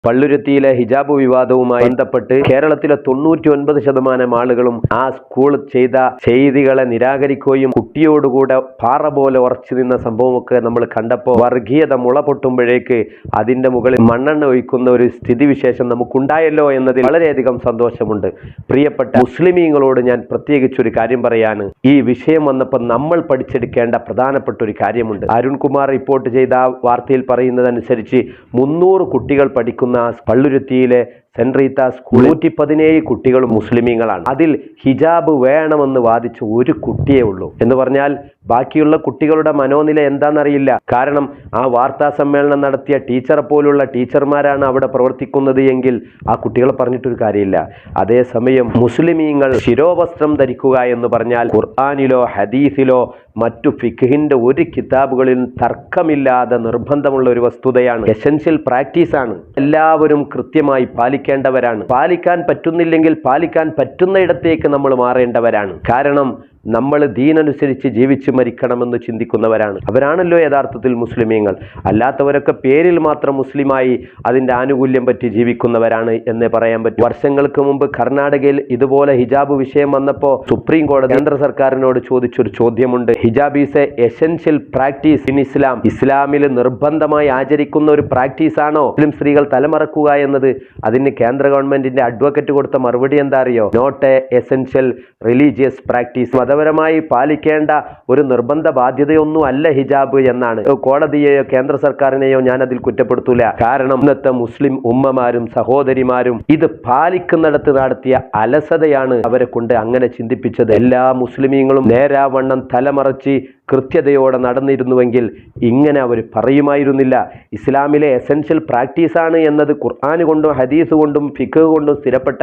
പള്ളുരുത്തിയിലെ ഹിജാബ് വിവാദവുമായി ബന്ധപ്പെട്ട് കേരളത്തിലെ 99% ആളുകളും ആ സ്കൂൾ ചെയ്ത ചെയ്തികളെ നിരാകരിക്കുകയും കുട്ടിയോടുകൂടെ പാറ പോലെ ഉറച്ചു നിന്ന സംഭവമൊക്കെ നമ്മൾ കണ്ടപ്പോൾ വർഗീയത മുള പൊട്ടുമ്പോഴേക്ക് അതിൻ്റെ മുകളിൽ മണ്ണെണ്ണ ഒഴിക്കുന്ന ഒരു സ്ഥിതിവിശേഷം നമുക്കുണ്ടായല്ലോ എന്നതിൽ വളരെയധികം സന്തോഷമുണ്ട്. പ്രിയപ്പെട്ട മുസ്ലിമീങ്ങളോട് ഞാൻ പ്രത്യേകിച്ചൊരു കാര്യം പറയാണ്. ഈ വിഷയം വന്നപ്പോൾ നമ്മൾ പഠിച്ചെടുക്കേണ്ട പ്രധാനപ്പെട്ട ഒരു കാര്യമുണ്ട്. അരുൺകുമാർ റിപ്പോർട്ട് ചെയ്ത വാർത്തയിൽ പറയുന്നതനുസരിച്ച് 300 കുട്ടികൾ പഠിക്കുന്ന പള്ളുരുത്തിയിലെ സെന്റ് റീത്ത സ്കൂൾ 117 കുട്ടികളും മുസ്ലിമീങ്ങളാണ്. അതിൽ ഹിജാബ് വേണമെന്ന് വാദിച്ച ഒരു കുട്ടിയേ ഉള്ളൂ. എന്ന് പറഞ്ഞാൽ ബാക്കിയുള്ള കുട്ടികളുടെ മനോനില എന്താണെന്നറിയില്ല. കാരണം ആ വാർത്താ സമ്മേളനം നടത്തിയ ടീച്ചറെ പോലുള്ള ടീച്ചർമാരാണ് അവിടെ പ്രവർത്തിക്കുന്നത് എങ്കിൽ ആ കുട്ടികളെ പറഞ്ഞിട്ടൊരു കാര്യമില്ല. അതേസമയം മുസ്ലിമീങ്ങൾ ശിരോവസ്ത്രം ധരിക്കുക എന്ന് പറഞ്ഞാൽ ഖുർആനിലോ ഹദീസിലോ മറ്റു ഫിഖ്ഹിന്റെ ഒരു കിതാബുകളിൽ തർക്കമില്ലാതെ നിർബന്ധമുള്ള ഒരു വസ്തുതയാണ്. എസൻഷ്യൽ പ്രാക്ടീസാണ്. എല്ലാവരും കൃത്യമായി പാലിക്കേണ്ടവരാണ്. പാലിക്കാൻ പറ്റുന്നില്ലെങ്കിൽ പാലിക്കാൻ പറ്റുന്നയിടത്തേക്ക് നമ്മൾ മാറേണ്ടവരാണ്. കാരണം നമ്മൾ ദീനനുസരിച്ച് ജീവിച്ച് മരിക്കണമെന്ന് ചിന്തിക്കുന്നവരാണ്. അവരാണല്ലോ യഥാർത്ഥത്തിൽ മുസ്ലിമീങ്ങൾ. അല്ലാത്തവരൊക്കെ പേരിൽ മാത്രം മുസ്ലിമായി അതിൻ്റെ ആനുകൂല്യം പറ്റി ജീവിക്കുന്നവരാണ് എന്നേ പറയാൻ പറ്റും. വർഷങ്ങൾക്ക് മുമ്പ് കർണാടകയിൽ ഇതുപോലെ ഹിജാബ് വിഷയം വന്നപ്പോൾ സുപ്രീം കോടതി കേന്ദ്ര സർക്കാരിനോട് ചോദിച്ചൊരു ചോദ്യമുണ്ട്. Hijab is a essential practice in Islam. ഇസ്ലാമിൽ നിർബന്ധമായി ആചരിക്കുന്ന ഒരു പ്രാക്ടീസ് ആണോ മുസ്ലിം സ്ത്രീകൾ തലമറക്കുക എന്നത്? അതിന് കേന്ദ്ര ഗവൺമെന്റിന്റെ അഡ്വക്കേറ്റ് കൊടുത്ത മറുപടി എന്താ അറിയോ? Not a essential religious practice. മതപരമായി പാലിക്കേണ്ട ഒരു നിർബന്ധ ബാധ്യതയൊന്നും അല്ല ഹിജാബ് എന്നാണ്. കോടതിയെയോ കേന്ദ്ര സർക്കാരിനെയോ ഞാൻ അതിൽ കുറ്റപ്പെടുത്തൂല. കാരണം ഇന്നത്തെ മുസ്ലിം ഉമ്മമാരും സഹോദരിമാരും ഇത് പാലിക്കുന്നിടത്ത് നടത്തിയ അലസതയാണ് അവരെ കൊണ്ട് അങ്ങനെ ചിന്തിപ്പിച്ചത്. എല്ലാ മുസ്ലിമീങ്ങളും നേരാവണ്ണം തലമറച്ച് കൃത്യതയോടെ നടന്നിരുന്നുവെങ്കിൽ ഇങ്ങനെ അവർ പറയുമായിരുന്നില്ല. ഇസ്ലാമിലെ എസൻഷ്യൽ പ്രാക്ടീസാണ് എന്നത് ഖുർആൻ കൊണ്ടും ഹദീസ് കൊണ്ടും ഫിഖ് കൊണ്ടും സ്ഥിരപ്പെട്ട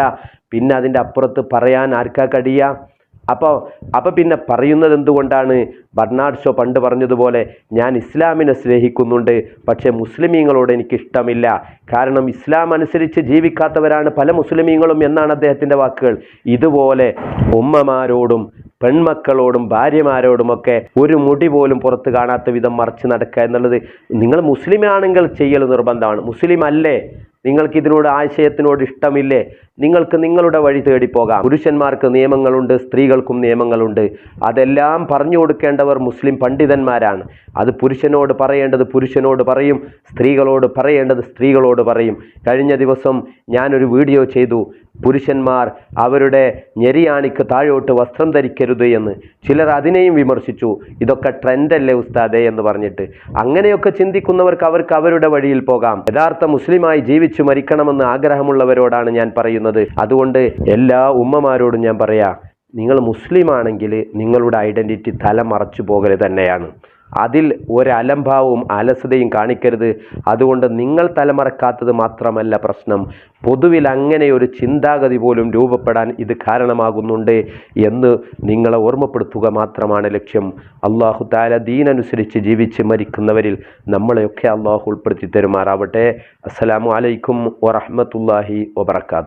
പിന്നെ അതിൻ്റെ അപ്പുറത്ത് പറയാൻ ആർക്കാ കഴിയുക? അപ്പോൾ പിന്നെ പറയുന്നത് എന്തുകൊണ്ടാണ്? ബർണാഡ് ഷോ പണ്ട് പറഞ്ഞതുപോലെ ഞാൻ ഇസ്ലാമിനെ സ്നേഹിക്കുന്നുണ്ട്, പക്ഷേ മുസ്ലിമീങ്ങളോട് എനിക്കിഷ്ടമില്ല. കാരണം ഇസ്ലാം അനുസരിച്ച് ജീവിക്കാത്തവരാണ് പല മുസ്ലിമീങ്ങളും എന്നാണ് അദ്ദേഹത്തിൻ്റെ വാക്കുകൾ. ഇതുപോലെ ഉമ്മമാരോടും പെൺമക്കളോടും ഭാര്യമാരോടുമൊക്കെ ഒരു മുടി പോലും പുറത്ത് കാണാത്ത വിധം മറച്ച് നടക്കുക എന്നുള്ളത് നിങ്ങൾ മുസ്ലിമാണെങ്കിൽ ചെയ്യൽ നിർബന്ധമാണ്. മുസ്ലിം അല്ലേ, നിങ്ങൾക്ക് ഇതിനോട് ആശയത്തിനോട് ഇഷ്ടമില്ലേ, നിങ്ങൾക്ക് നിങ്ങളുടെ വഴി തേടിപ്പോകാം. പുരുഷന്മാർക്ക് നിയമങ്ങളുണ്ട്, സ്ത്രീകൾക്കും നിയമങ്ങളുണ്ട്. അതെല്ലാം പറഞ്ഞു കൊടുക്കേണ്ടവർ മുസ്ലിം പണ്ഡിതന്മാരാണ്. അത് പുരുഷനോട് പറയേണ്ടത് പുരുഷനോട് പറയും, സ്ത്രീകളോട് പറയേണ്ടത് സ്ത്രീകളോട് പറയും. കഴിഞ്ഞ ദിവസം ഞാനൊരു വീഡിയോ ചെയ്തു. പുരുഷന്മാർ അവരുടെ ഞെരിയാണിക്ക് താഴോട്ട് വസ്ത്രം ധരിക്കരുത് എന്ന്. ചിലർ അതിനെയും വിമർശിച്ചു. ഇതൊക്കെ ട്രെൻഡല്ലേ ഉസ്താദേ എന്ന് പറഞ്ഞിട്ട്. അങ്ങനെയൊക്കെ ചിന്തിക്കുന്നവർക്ക് അവർക്ക് അവരുടെ വഴിയിൽ പോകാം. യഥാർത്ഥ മുസ്ലിമായി ജീവിച്ചു മരിക്കണമെന്ന് ആഗ്രഹമുള്ളവരോടാണ് ഞാൻ പറയുന്നത്. അതുകൊണ്ട് എല്ലാ ഉമ്മമാരോടും ഞാൻ പറയാം, നിങ്ങൾ മുസ്ലിം ആണെങ്കിൽ നിങ്ങളുടെ ഐഡന്റിറ്റി തല മറച്ചു പോകല് തന്നെയാണ്. അതിൽ ഒരലംഭാവവും അലസതയും കാണിക്കരുത്. അതുകൊണ്ട് നിങ്ങൾ തലമറക്കാത്തത് മാത്രമല്ല പ്രശ്നം, പൊതുവിൽ അങ്ങനെ ഒരു ചിന്താഗതി പോലും രൂപപ്പെടാൻ ഇത് കാരണമാകുന്നുണ്ട് എന്ന് നിങ്ങളെ ഓർമ്മപ്പെടുത്തുക മാത്രമാണ് ലക്ഷ്യം. അള്ളാഹു തആല ദീനനുസരിച്ച് ജീവിച്ച് മരിക്കുന്നവരിൽ നമ്മളെയൊക്കെ അള്ളാഹു ഉൾപ്പെടുത്തി തരുമാറാവട്ടെ. അസ്സലാമു അലൈക്കും വറഹ്മത്തുള്ളാഹി വബറകാതുഹു.